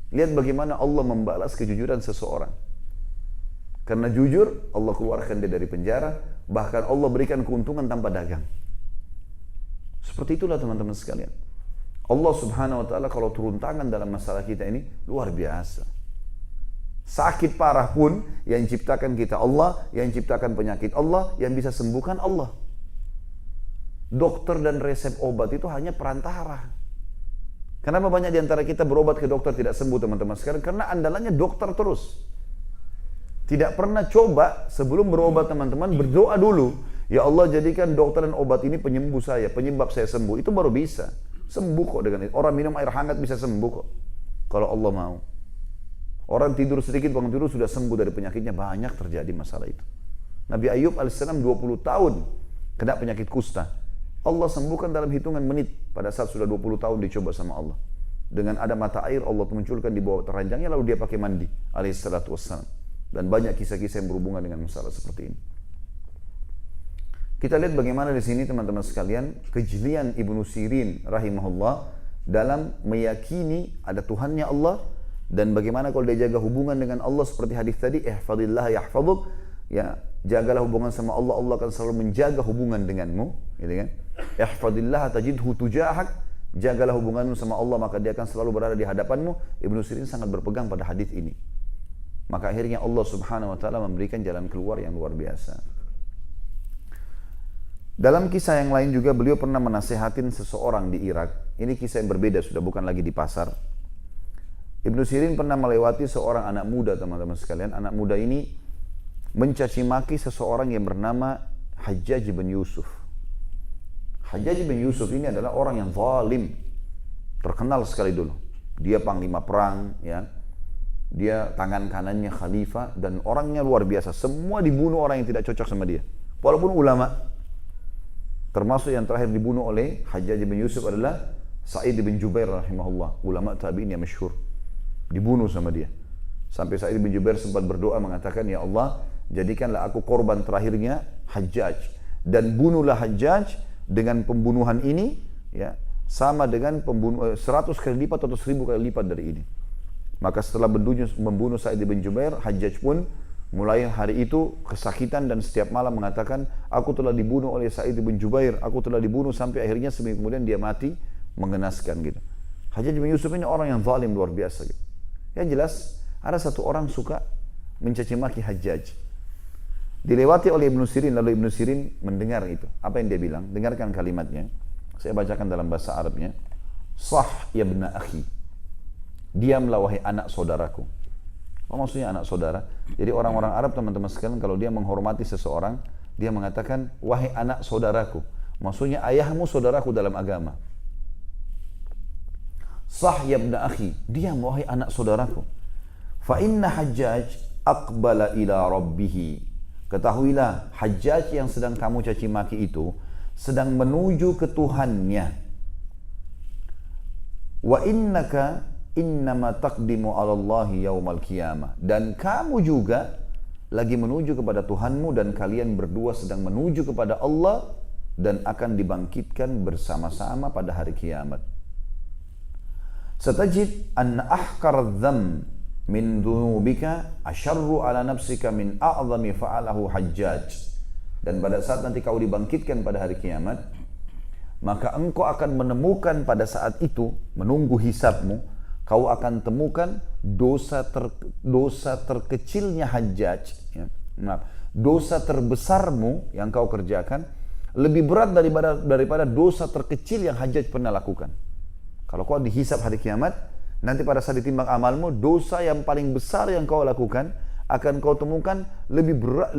Lihat bagaimana Allah membalas kejujuran seseorang. Karena jujur, Allah keluarkan dia dari penjara. Bahkan Allah berikan keuntungan tanpa dagang. Seperti itulah teman-teman sekalian. Allah subhanahu wa ta'ala kalau turun tangan dalam masalah kita ini luar biasa. Sakit parah pun yang ciptakan kita Allah, yang ciptakan penyakit Allah, yang bisa sembuhkan Allah. Dokter dan resep obat itu hanya perantara. Kenapa banyak di antara kita berobat ke dokter tidak sembuh teman-teman sekalian? Karena andalannya dokter terus. Tidak pernah coba sebelum berobat teman-teman berdoa dulu. Ya Allah, jadikan dokter dan obat ini penyembuh saya, penyebab saya sembuh. Itu baru bisa. Sembuh kok dengan itu. Orang minum air hangat bisa sembuh kok. Kalau Allah mau. Orang tidur sedikit bangun tidur sudah sembuh dari penyakitnya. Banyak terjadi masalah itu. Nabi Ayub alaihissalam 20 tahun kena penyakit kusta. Allah sembuhkan dalam hitungan menit. Pada saat sudah 20 tahun dicoba sama Allah. Dengan ada mata air Allah munculkan di bawah teranjangnya, lalu dia pakai mandi alaihissalatu wassalam. Dan banyak kisah-kisah yang berhubungan dengan masalah seperti ini. Kita lihat bagaimana di sini teman-teman sekalian kejelian Ibnu Sirin rahimahullah dalam meyakini ada Tuhannya Allah, dan bagaimana kalau dia jaga hubungan dengan Allah seperti hadis tadi, ihfazillah yahfazuk, ya, jagalah hubungan sama Allah, Allah akan selalu menjaga hubungan denganmu, gitu kan? Ihfazillah tajidhu tujahak, jagalah hubunganmu sama Allah maka dia akan selalu berada di hadapanmu. Ibnu Sirin sangat berpegang pada hadis ini. Maka akhirnya Allah subhanahu wa ta'ala memberikan jalan keluar yang luar biasa. Dalam kisah yang lain juga beliau pernah menasehatin seseorang di Irak. Ini kisah yang berbeda, sudah bukan lagi di pasar. Ibnu Sirin pernah melewati seorang anak muda teman-teman sekalian. Anak muda ini mencaci maki seseorang yang bernama Hajjaj bin Yusuf. Hajjaj bin Yusuf ini adalah orang yang zalim. Terkenal sekali dulu. Dia panglima perang, ya. Dia tangan kanannya khalifah dan orangnya luar biasa. Semua dibunuh orang yang tidak cocok sama dia. Walaupun ulama. Termasuk yang terakhir dibunuh oleh Hajjaj bin Yusuf adalah Sa'id bin Jubair rahimahullah, ulama tabi'in yang masyhur. Dibunuh sama dia. Sampai Sa'id bin Jubair sempat berdoa mengatakan, ya Allah, jadikanlah aku korban terakhirnya Hajjaj, dan bunuhlah Hajjaj dengan pembunuhan ini, ya, sama dengan 100 kali lipat atau 1000 kali lipat dari ini. Maka setelah membunuh Sa'id bin Jubair, Hajjaj pun mulai hari itu kesakitan dan setiap malam mengatakan, aku telah dibunuh oleh Sa'id bin Jubair, aku telah dibunuh, sampai akhirnya seminggu kemudian dia mati mengenaskan gitu. Hajjaj bin Yusuf ini orang yang zalim luar biasa gitu. Yang jelas ada satu orang suka mencaci maki Hajjaj. Dilewati oleh Ibnu Sirin, lalu Ibnu Sirin mendengar itu. Apa yang dia bilang? Dengarkan kalimatnya. Saya bacakan dalam bahasa Arabnya. Sah ya ibna akhi. Diamlah wahai anak saudaraku. Apa maksudnya anak saudara? Jadi orang-orang Arab, teman-teman sekalian, kalau dia menghormati seseorang, dia mengatakan wahai anak saudaraku. Maksudnya ayahmu saudaraku dalam agama. Sah ya ibna akhi. Diam wahai anak saudaraku. Fa inna Hajjaj aqbala ila rabbihi. Ketahuilah, Hajjaj yang sedang kamu caci maki itu sedang menuju ke Tuhannya. Wa innaka innama taqdimu 'ala Allahi yaumal qiyamah. Dan kamu juga lagi menuju kepada Tuhanmu, dan kalian berdua sedang menuju kepada Allah dan akan dibangkitkan bersama-sama pada hari kiamat. Satajid anna ahqar adh-dhanb min dhunubika asyarru ala nafsika min a'zami fa'alahu Hajjaj. Dan pada saat nanti kau dibangkitkan pada hari kiamat, maka engkau akan menemukan pada saat itu, menunggu hisabmu, kau akan temukan dosa terkecilnya Hajjaj, ya. Dosa terbesarmu yang kau kerjakan lebih berat daripada dosa terkecil yang Hajjaj pernah lakukan. Kalau kau dihisab hari kiamat, nanti pada saat ditimbang amalmu, dosa yang paling besar yang kau lakukan akan kau temukan lebih berat,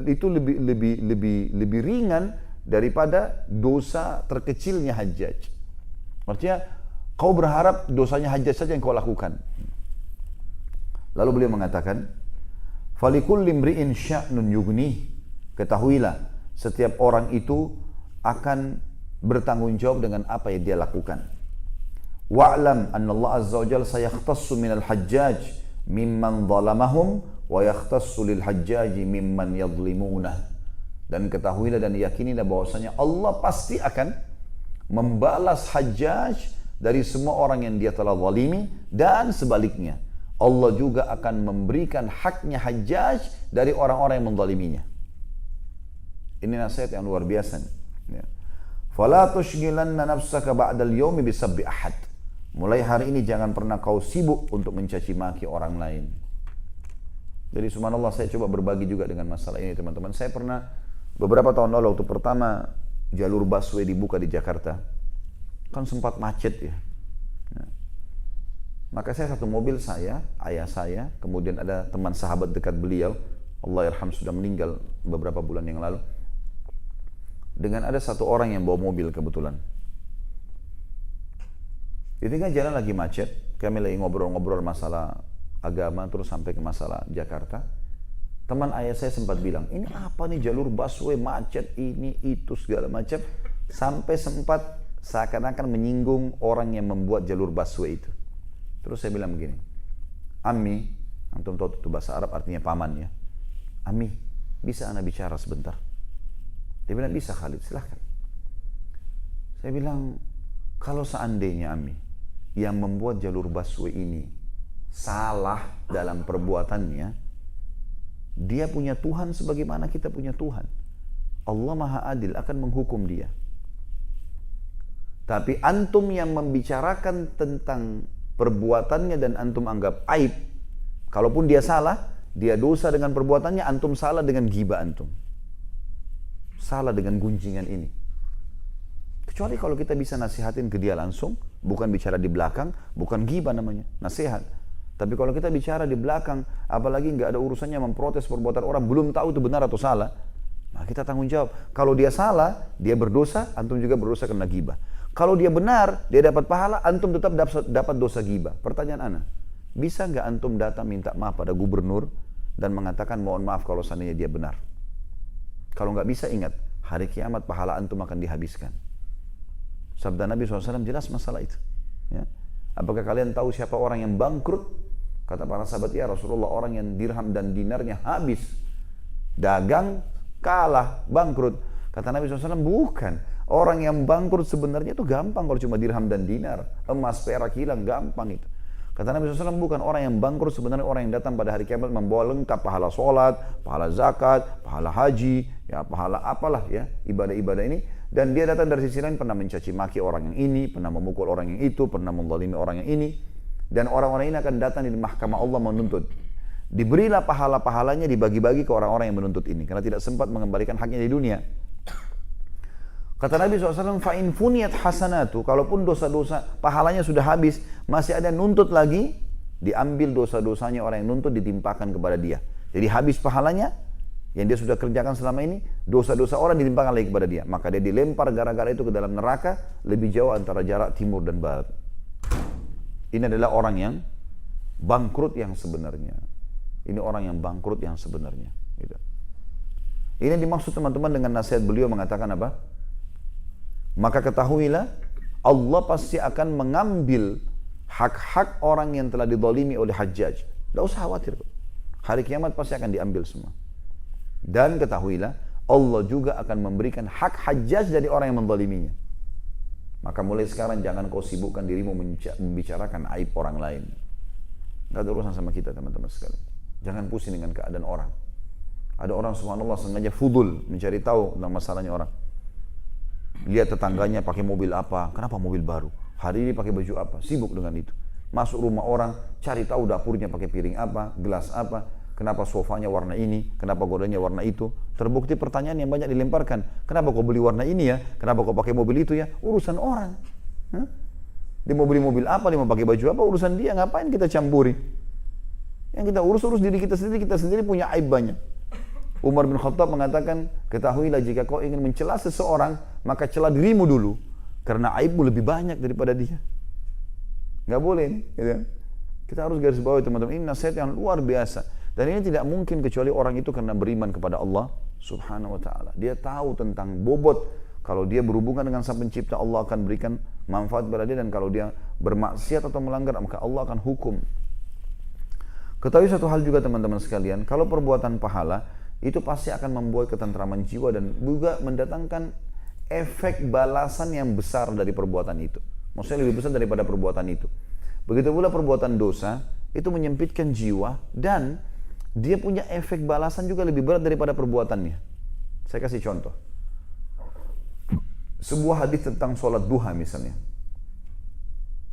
itu lebih ringan daripada dosa terkecilnya Hajjaj. Artinya kau berharap dosanya Hajjaj saja yang kau lakukan. Lalu beliau mengatakan, "Falikulli imri'in sya'nun yughnih." Ketahuilah, setiap orang itu akan bertanggung jawab dengan apa yang dia lakukan. Wa'lam anna Allah azza wa jalla sayakhtassu minal Hajjaj mimman zalamahum wa yakhtassu lil Hajjaji mimman yadhlimunah. Dan ketahuilah dan yakinilah bahwasanya Allah pasti akan membalas Hajjaj dari semua orang yang dia telah zalimi, dan sebaliknya Allah juga akan memberikan haknya Hajjaj dari orang-orang yang menzaliminya. Ini nasihat yang luar biasa. Fala tushghilanna nafsaka ba'dal yawmi bisabbi ahad. Mulai hari ini jangan pernah kau sibuk untuk mencaci maki orang lain. Jadi subhanallah, saya coba berbagi juga dengan masalah ini, teman-teman. Saya pernah beberapa tahun lalu, waktu pertama jalur busway dibuka di Jakarta, kan sempat macet ya. Maka saya satu mobil, saya, ayah saya, kemudian ada teman sahabat dekat beliau, Allah yarham sudah meninggal beberapa bulan yang lalu, dengan ada satu orang yang bawa mobil kebetulan. Jadi kan jalan lagi macet, kami lagi ngobrol-ngobrol masalah agama, terus sampai ke masalah Jakarta. Teman ayah saya sempat bilang, ini apa nih jalur busway macet, ini itu segala macam, sampai sempat seakan-akan menyinggung orang yang membuat jalur busway itu. Terus saya bilang begini, Ammi, antum tahu itu bahasa Arab artinya paman ya. Ammi, bisa ana bicara sebentar? Dia bilang, bisa Khalid, silahkan. Saya bilang, kalau seandainya Ammi yang membuat jalur busway ini salah dalam perbuatannya, dia punya Tuhan sebagaimana kita punya Tuhan. Allah Maha Adil akan menghukum dia. Tapi antum yang membicarakan tentang perbuatannya dan antum anggap aib, kalaupun dia salah, dia dosa dengan perbuatannya, antum salah dengan ghibah antum. Salah dengan gunjingan ini. Kecuali kalau kita bisa nasihatin ke dia langsung, bukan bicara di belakang, bukan ghibah namanya, nasihat. Tapi kalau kita bicara di belakang, apalagi nggak ada urusannya memprotes perbuatan orang, belum tahu itu benar atau salah, nah kita tanggung jawab. Kalau dia salah, dia berdosa, antum juga berdosa karena ghibah. Kalau dia benar, dia dapat pahala, antum tetap dapat dosa ghibah. Pertanyaan ana, bisa nggak antum datang minta maaf pada gubernur dan mengatakan mohon maaf kalau seandainya dia benar? Kalau nggak bisa, ingat, hari kiamat pahala antum akan dihabiskan. Sabda Nabi SAW jelas masalah itu. Ya. Apakah kalian tahu siapa orang yang bangkrut? Kata para sahabat, ya Rasulullah, orang yang dirham dan dinarnya habis Dagang, kalah, bangkrut. Kata Nabi SAW, bukan. Orang yang bangkrut sebenarnya itu gampang kalau cuma dirham dan dinar. Emas, perak hilang, gampang itu. Kata Nabi SAW, bukan. Orang yang bangkrut sebenarnya orang yang datang pada hari kiamat membawa lengkap pahala sholat, pahala zakat, pahala haji, ya pahala apalah ya, ibadah-ibadah ini. Dan dia datang dari sisi lain pernah mencaci maki orang yang ini, pernah memukul orang yang itu, pernah menzalimi orang yang ini. Dan orang-orang ini akan datang di mahkamah Allah menuntut. Diberilah pahala-pahalanya, dibagi-bagi ke orang-orang yang menuntut ini. Karena tidak sempat mengembalikan haknya di dunia. Kata Nabi SAW, fa'in funiyat hasanatu, kalaupun dosa-dosa pahalanya sudah habis, masih ada nuntut lagi, diambil dosa-dosanya orang yang nuntut, ditimpakan kepada dia. Jadi habis pahalanya, yang dia sudah kerjakan selama ini, dosa-dosa orang ditimpakan lagi kepada dia. Maka dia dilempar gara-gara itu ke dalam neraka, lebih jauh antara jarak timur dan barat. Ini adalah orang yang bangkrut yang sebenarnya. Ini orang yang bangkrut yang sebenarnya. Gitu. Ini dimaksud teman-teman dengan nasihat beliau mengatakan apa? Maka ketahuilah Allah pasti akan mengambil hak-hak orang yang telah dizalimi oleh Hajjaj. Tidak usah khawatir. Hari kiamat pasti akan diambil semua. Dan ketahuilah Allah juga akan memberikan hak Hajjaj dari orang yang menzaliminya. Maka mulai sekarang jangan kau sibukkan dirimu membicarakan aib orang lain. Tidak ada urusan sama kita teman-teman sekalian. Jangan pusing dengan keadaan orang. Ada orang subhanallah sengaja fudul mencari tahu tentang masalahnya orang. Lihat tetangganya pakai mobil apa, kenapa mobil baru? Hari ini pakai baju apa? Sibuk dengan itu. Masuk rumah orang, cari tahu dapurnya pakai piring apa, gelas apa, kenapa sofanya warna ini, kenapa godanya warna itu. Terbukti pertanyaan yang banyak dilemparkan. Kenapa kau beli warna ini ya? Kenapa kau pakai mobil itu ya? Urusan orang. Dia mau beli mobil apa, dia mau pakai baju apa, urusan dia. Ngapain kita campuri? Yang kita urus diri kita sendiri punya aib banyak. Umar bin Khattab mengatakan, ketahuilah jika kau ingin mencela seseorang, maka cela dirimu dulu. Karena aibmu lebih banyak daripada dia. Nggak boleh ini. Gitu. Kita harus garis bawahi teman-teman. Ini nasihat yang luar biasa. Dan ini tidak mungkin kecuali orang itu karena beriman kepada Allah subhanahu wa ta'ala. Dia tahu tentang bobot. Kalau dia berhubungan dengan sang pencipta, Allah akan berikan manfaat kepada dia. Dan kalau dia bermaksiat atau melanggar, maka Allah akan hukum. Ketahui satu hal juga teman-teman sekalian. Kalau perbuatan pahala, itu pasti akan membuat ketentraman jiwa dan juga mendatangkan efek balasan yang besar dari perbuatan itu. Maksudnya lebih besar daripada perbuatan itu. Begitu pula perbuatan dosa, itu menyempitkan jiwa dan dia punya efek balasan juga lebih berat daripada perbuatannya. Saya kasih contoh. Sebuah hadis tentang sholat duha misalnya.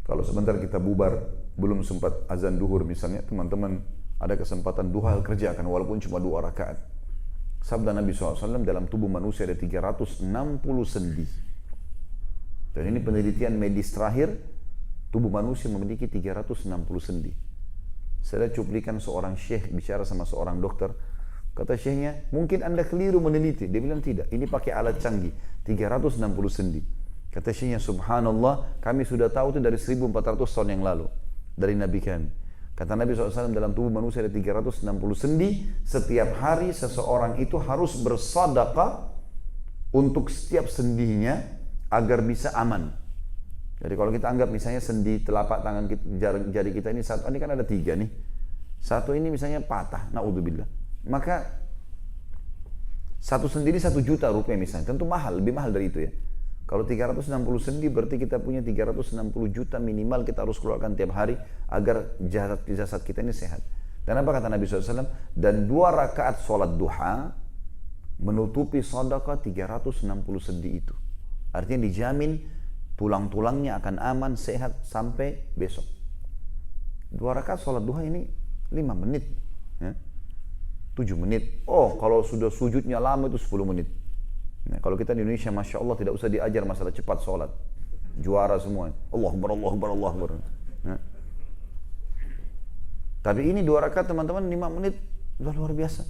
Kalau sebentar kita bubar, belum sempat azan duhur misalnya, teman-teman ada kesempatan duha kerjakan walaupun cuma 2 rakaat. Sabda Nabi SAW, dalam tubuh manusia ada 360 sendi. Dan ini penelitian medis terakhir, tubuh manusia memiliki 360 sendi. Saya cuplikan seorang syekh bicara sama seorang dokter. Kata syekhnya, mungkin anda keliru meneliti. Dia bilang tidak, ini pakai alat canggih, 360 sendi. Kata syekhnya, subhanallah, kami sudah tahu itu dari 1400 tahun yang lalu. Dari Nabi kami. Kata Nabi SAW, dalam tubuh manusia ada 360 sendi. Setiap hari seseorang itu harus bersedekah untuk setiap sendinya agar bisa aman. Jadi kalau kita anggap misalnya sendi telapak tangan kita, jari kita ini satu, ini kan ada 3 nih. Satu ini misalnya patah, naudzubillah. Maka satu sendi 1 juta rupiah misalnya. Tentu mahal, lebih mahal dari itu ya. Kalau 360 sendi berarti kita punya 360 juta minimal kita harus keluarkan tiap hari agar jasad kita ini sehat. Dan apa kata Nabi SAW? Dan 2 rakaat sholat duha menutupi sedekah 360 sendi itu. Artinya dijamin tulang-tulangnya akan aman, sehat sampai besok. 2 rakaat sholat duha ini 5 menit. Ya. 7 menit. Oh, kalau sudah sujudnya lama itu 10 menit. Nah, kalau kita di Indonesia, Masya Allah tidak usah diajar masalah cepat sholat. Juara semua. Allahu Akbar, Allahu Akbar, Allahu Akbar. Nah. Tapi ini 2 rakaat teman-teman 5 menit luar biasa.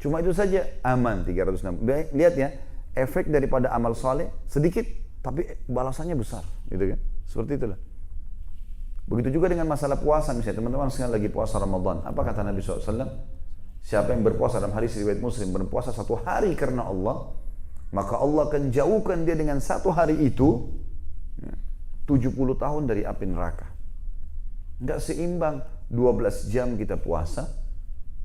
Cuma itu saja aman 360. Lihat ya, efek daripada amal saleh sedikit tapi balasannya besar, gitu kan? Seperti itulah. Begitu juga dengan masalah puasa misalnya, teman-teman sekarang lagi puasa Ramadan. Apa kata Nabi SAW? Siapa yang berpuasa dalam hadis riwayat Muslim, berpuasa 1 hari karena Allah, maka Allah akan jauhkan dia dengan 1 hari itu 70 tahun dari api neraka. Enggak seimbang 12 jam kita puasa,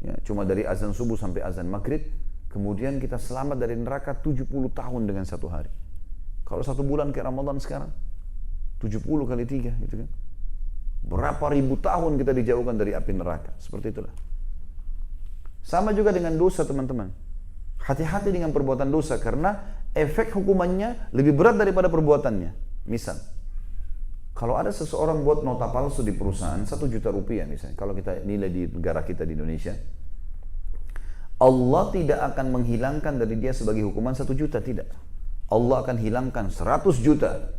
Ya, cuma dari azan subuh sampai azan maghrib, kemudian kita selamat dari neraka 70 tahun dengan satu hari. Kalau satu bulan kayak Ramadan sekarang, 70 kali 3 gitu kan. Berapa ribu tahun kita dijauhkan dari api neraka. Seperti itulah. Sama juga dengan dosa teman-teman. Hati-hati dengan perbuatan dosa karena efek hukumannya lebih berat daripada perbuatannya. Misal, kalau ada seseorang buat nota palsu di perusahaan 1 juta rupiah misalnya, kalau kita nilai di negara kita di Indonesia, Allah tidak akan menghilangkan dari dia sebagai hukuman 1 juta, tidak. Allah akan hilangkan 100 juta.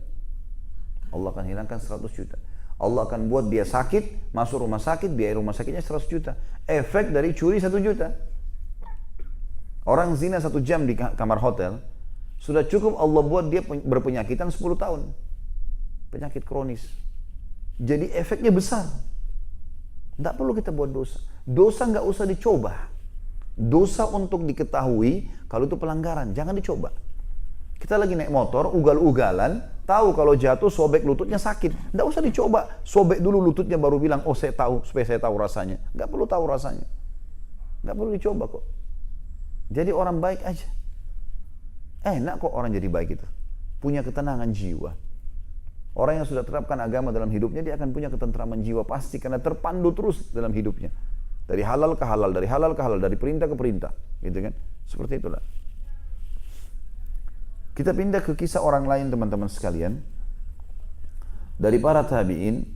Allah akan hilangkan 100 juta. Allah akan buat dia sakit, masuk rumah sakit, biaya rumah sakitnya 100 juta. Efek dari curi 1 juta. Orang zina 1 jam di kamar hotel, sudah cukup Allah buat dia berpenyakitan 10 tahun. Penyakit kronis. Jadi efeknya besar. Tidak perlu kita buat dosa. Dosa nggak usah dicoba. Dosa untuk diketahui, kalau itu pelanggaran, jangan dicoba. Kita lagi naik motor, ugal-ugalan, tahu kalau jatuh sobek lututnya sakit. Nggak usah dicoba. Sobek dulu lututnya baru bilang, oh saya tahu, supaya saya tahu rasanya. Nggak perlu tahu rasanya. Nggak perlu dicoba kok. Jadi orang baik aja. Enak kok orang jadi baik itu. Punya ketenangan jiwa. Orang yang sudah terapkan agama dalam hidupnya, dia akan punya ketentraman jiwa pasti. Karena terpandu terus dalam hidupnya. Dari halal ke halal, dari halal ke halal, dari perintah ke perintah. Gitu kan? Seperti itulah. Kita pindah ke kisah orang lain teman-teman sekalian. Dari para tabi'in.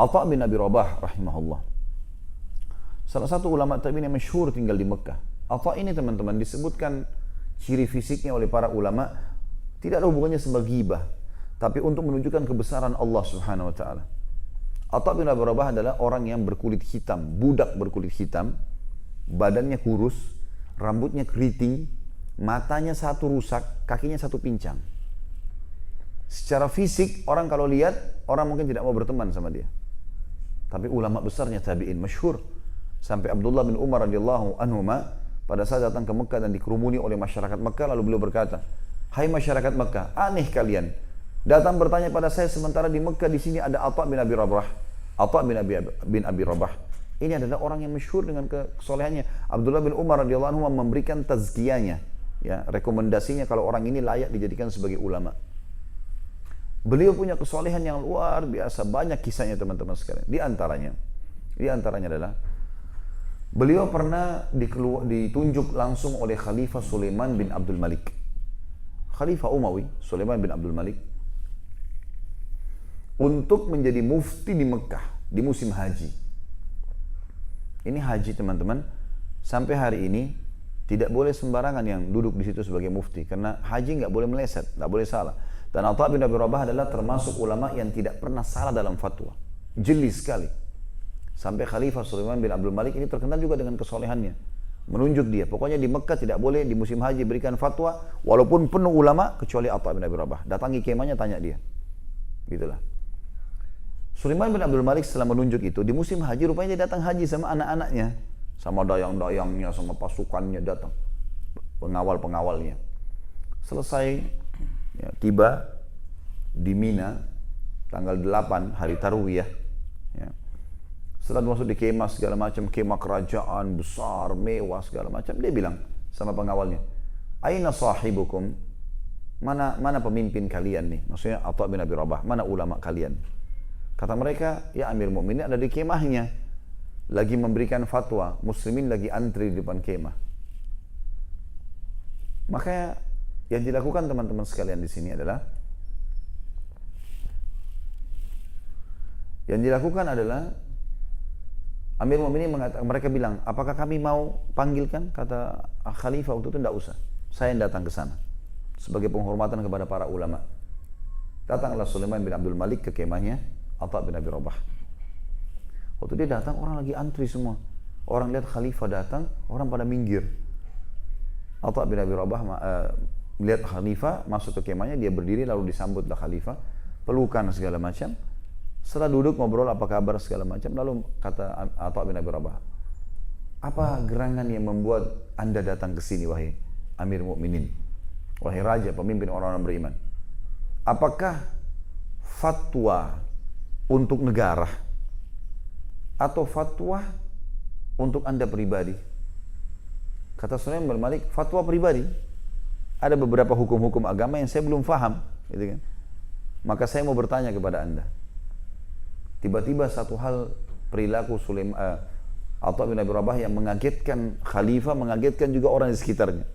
Atha bin Abi Rabah rahimahullah. Salah satu ulama tabi'in yang masyhur tinggal di Mekah. Atha ini teman-teman disebutkan ciri fisiknya oleh para ulama tidak ada hubungannya sama ghibah, tapi untuk menunjukkan kebesaran Allah Subhanahu wa taala. Atha bin Abi Rabah adalah orang yang berkulit hitam, budak berkulit hitam, badannya kurus, rambutnya keriting, matanya satu rusak, kakinya satu pincang. Secara fisik orang kalau lihat, orang mungkin tidak mau berteman sama dia. Tapi ulama besarnya tabi'in masyhur. Sampai Abdullah bin Umar radhiyallahu anhuma pada saat datang ke Mekah dan dikerumuni oleh masyarakat Mekah, lalu beliau berkata, "Hai masyarakat Mekah, aneh kalian. Datang bertanya pada saya sementara di Mekah di sini ada Atha bin Abi Rabah. Atha bin Abi Rabah. Ini adalah orang yang masyhur dengan kesolehannya." Abdullah bin Umar radhiyallahu anhu memberikan tazkiyahnya, ya, rekomendasinya kalau orang ini layak dijadikan sebagai ulama. Beliau punya kesolehan yang luar biasa, banyak kisahnya teman-teman sekalian. Di antaranya adalah beliau pernah ditunjuk langsung oleh Khalifah Sulaiman bin Abdul Malik. Khalifah Umawi, Sulaiman bin Abdul Malik, untuk menjadi mufti di Mekah di musim haji. Ini haji teman-teman, sampai hari ini tidak boleh sembarangan yang duduk di situ sebagai mufti, karena haji nggak boleh meleset, nggak boleh salah. Dan Atha bin Abi Rabah adalah termasuk ulama yang tidak pernah salah dalam fatwa, jeli sekali. Sampai Khalifah Sulaiman bin Abdul Malik ini terkenal juga dengan kesolehannya. Menunjuk dia, pokoknya di Mekah tidak boleh di musim haji berikan fatwa, walaupun penuh ulama, kecuali Atha bin Abi Rabah. Datangi kemahnya, tanya dia. Gitulah. Sulaiman bin Abdul Malik setelah menunjuk itu, di musim haji rupanya dia datang haji sama anak-anaknya. Sama dayang-dayangnya, sama pasukannya datang. Pengawal-pengawalnya. Selesai, ya, tiba di Mina, tanggal 8 hari Tarwiyah. Ya. Setelah masuk di kemah segala macam, kemah kerajaan besar, mewah segala macam, dia bilang sama pengawalnya, "Aina sahibukum?" Mana pemimpin kalian nih? Maksudnya Atha bin Abi Rabah, mana ulama kalian? Kata mereka, "Ya Amir Mu'minin ada di kemahnya, lagi memberikan fatwa, muslimin lagi antri di depan kemah." Maka yang dilakukan teman-teman sekalian di sini adalah Amir Mu'minin mengatakan, mereka bilang, "Apakah kami mau panggilkan?" Kata Khalifah waktu itu, "Tidak usah, saya yang datang ke sana sebagai penghormatan kepada para ulama." Datanglah Sulaiman bin Abdul Malik ke kemahnya Atha bin Abi Rabah. Waktu dia datang, orang lagi antri semua. Orang lihat Khalifah datang, orang pada minggir. Atha bin Abi Rabah melihat Khalifah masuk ke kemahnya, dia berdiri lalu disambutlah Khalifah, pelukan segala macam. Setelah duduk ngobrol apa kabar segala macam, lalu kata Atha bin Abi Rabah, "Apa gerangan yang membuat Anda datang ke sini wahai Amir Mu'minin, wahai raja, pemimpin orang-orang beriman? Apakah fatwa untuk negara atau fatwa untuk Anda pribadi? Kata Sulaiman bin Malik, fatwa pribadi. Ada beberapa hukum-hukum agama yang saya belum faham, gitu kan. Maka saya mau bertanya kepada Anda. Tiba-tiba satu hal perilaku Sulaiman Atha bin Abi Rabah yang mengagetkan khalifah, mengagetkan juga orang di sekitarnya.